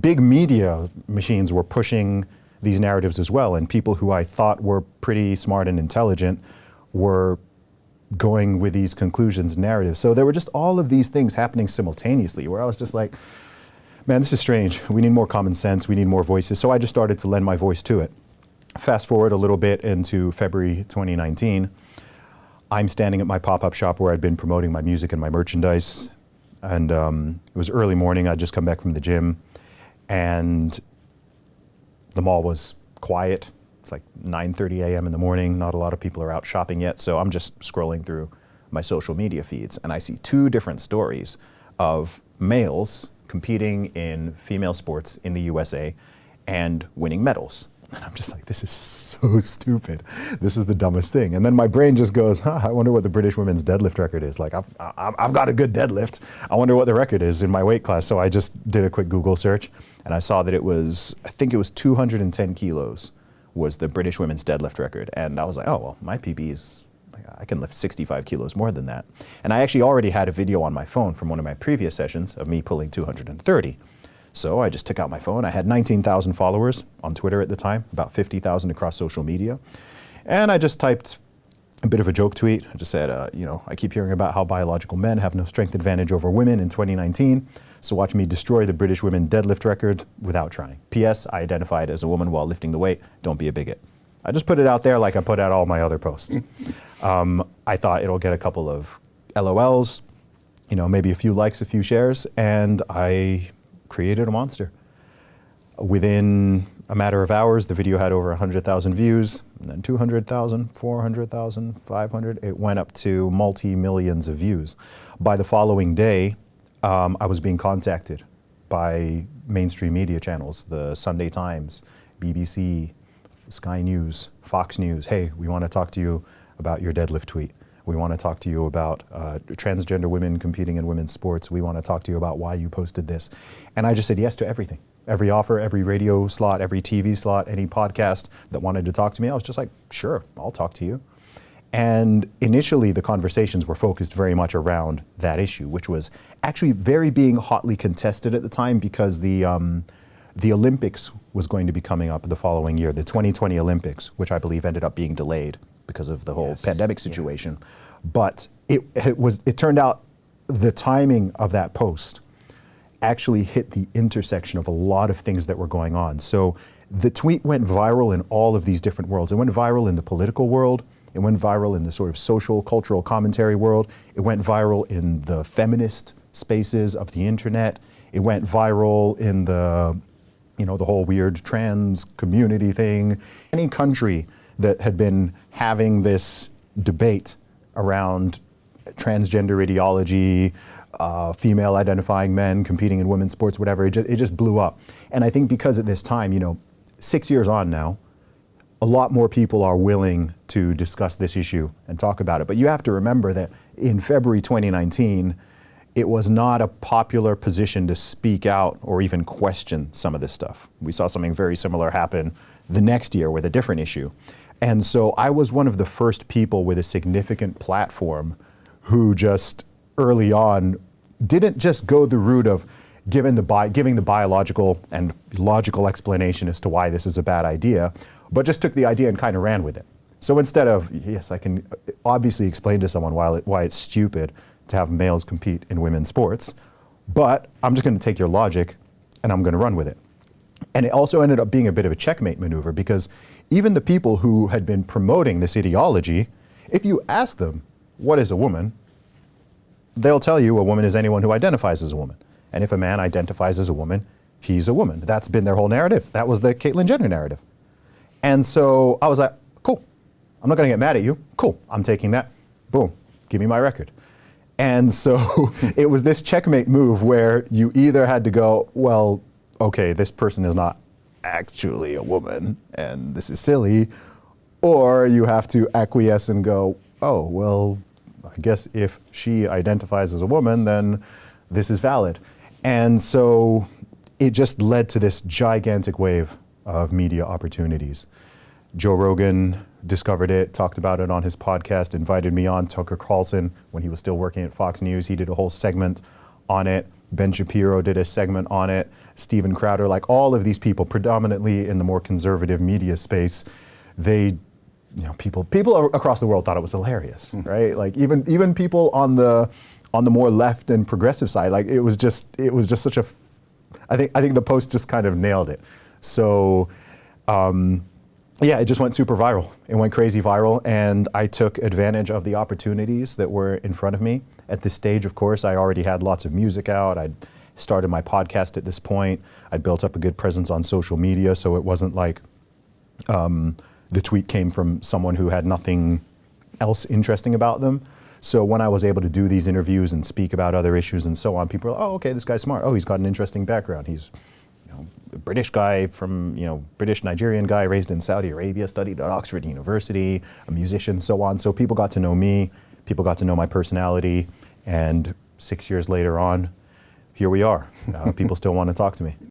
big media machines were pushing these narratives as well, and people who I thought were pretty smart and intelligent were going with these conclusions and narratives. So there were just all of these things happening simultaneously where I was just like, man, this is strange. We need more common sense. We need more voices. So I just started to lend my voice to it. Fast forward a little bit into February 2019. I'm standing at my pop-up shop where I'd been promoting my music and my merchandise. And it was early morning. I'd just come back from the gym. And the mall was quiet. It's like 9:30 a.m. in the morning. Not a lot of people are out shopping yet. So I'm just scrolling through my social media feeds. And I see two different stories of males competing in female sports in the USA and winning medals. And I'm just like, this is so stupid. This is the dumbest thing. And then my brain just goes, I wonder what the British women's deadlift record is. Like, I've got a good deadlift. I wonder what the record is in my weight class. So I just did a quick Google search and I saw that it was, I think it was 210 kilos was the British women's deadlift record. And I was like, oh, well, my PB is, I can lift 65 kilos more than that. And I actually already had a video on my phone from one of my previous sessions of me pulling 230. So I just took out my phone. I had 19,000 followers on Twitter at the time, about 50,000 across social media. And I just typed a bit of a joke tweet. I just said, I keep hearing about how biological men have no strength advantage over women in 2019. So watch me destroy the British women deadlift record without trying. P.S. I identified as a woman while lifting the weight. Don't be a bigot. I just put it out there like I put out all my other posts. I thought it'll get a couple of LOLs, maybe a few likes, a few shares, and I created a monster. Within a matter of hours, the video had over 100,000 views, and then 200,000, 400,000, 500. It went up to multi-millions of views. By the following day, I was being contacted by mainstream media channels, the Sunday Times, BBC, Sky News, Fox News. Hey, we want to talk to you about your deadlift tweet. We want to talk to you about transgender women competing in women's sports. We want to talk to you about why you posted this. And I just said yes to everything. Every offer, every radio slot, every TV slot, any podcast that wanted to talk to me, I was just like, sure, I'll talk to you. And initially the conversations were focused very much around that issue, which was actually very being hotly contested at the time because the Olympics was going to be coming up the following year, the 2020 Olympics, which I believe ended up being delayed because of the whole pandemic situation. Yeah. But it turned out the timing of that post actually hit the intersection of a lot of things that were going on. So the tweet went viral in all of these different worlds. It went viral in the political world. It went viral in the sort of social, cultural commentary world. It went viral in the feminist spaces of the internet. It went viral in the whole weird trans community thing. Any country that had been having this debate around transgender ideology, female identifying men competing in women's sports, whatever, it just blew up. And I think because at this time, 6 years on now, a lot more people are willing to discuss this issue and talk about it. But you have to remember that in February 2019, it was not a popular position to speak out or even question some of this stuff. We saw something very similar happen the next year with a different issue. And so I was one of the first people with a significant platform who just early on didn't just go the route of giving the biological and logical explanation as to why this is a bad idea, but just took the idea and kind of ran with it. So instead of, yes, I can obviously explain to someone why it's stupid to have males compete in women's sports, but I'm just going to take your logic and I'm going to run with it. And it also ended up being a bit of a checkmate maneuver because even the people who had been promoting this ideology, if you ask them, what is a woman? They'll tell you a woman is anyone who identifies as a woman. And if a man identifies as a woman, he's a woman. That's been their whole narrative. That was the Caitlyn Jenner narrative. And so I was like, cool, I'm not going to get mad at you. Cool, I'm taking that. Boom, give me my record. And so it was this checkmate move where you either had to go, well, okay, this person is not actually a woman and this is silly, or you have to acquiesce and go, oh, well, I guess if she identifies as a woman, then this is valid. And so it just led to this gigantic wave of media opportunities. Joe Rogan discovered it, talked about it on his podcast, invited me on. Tucker Carlson, when he was still working at Fox News, he did a whole segment on it. Ben Shapiro did a segment on it, Steven Crowder, like all of these people, predominantly in the more conservative media space, they, people across the world thought it was hilarious, right? Like even people on the more left and progressive side, like it was just such a, I think the post just kind of nailed it. So, yeah, it just went super viral. It went crazy viral, and I took advantage of the opportunities that were in front of me. At this stage, of course, I already had lots of music out. I'd started my podcast at this point. I'd built up a good presence on social media, so it wasn't like the tweet came from someone who had nothing else interesting about them. So when I was able to do these interviews and speak about other issues and so on, people were like, oh, okay, this guy's smart. Oh, he's got an interesting background. He's a British guy from, British Nigerian guy raised in Saudi Arabia, studied at Oxford University, a musician, so on. So people got to know me, people got to know my personality, and 6 years later on, here we are. People still want to talk to me.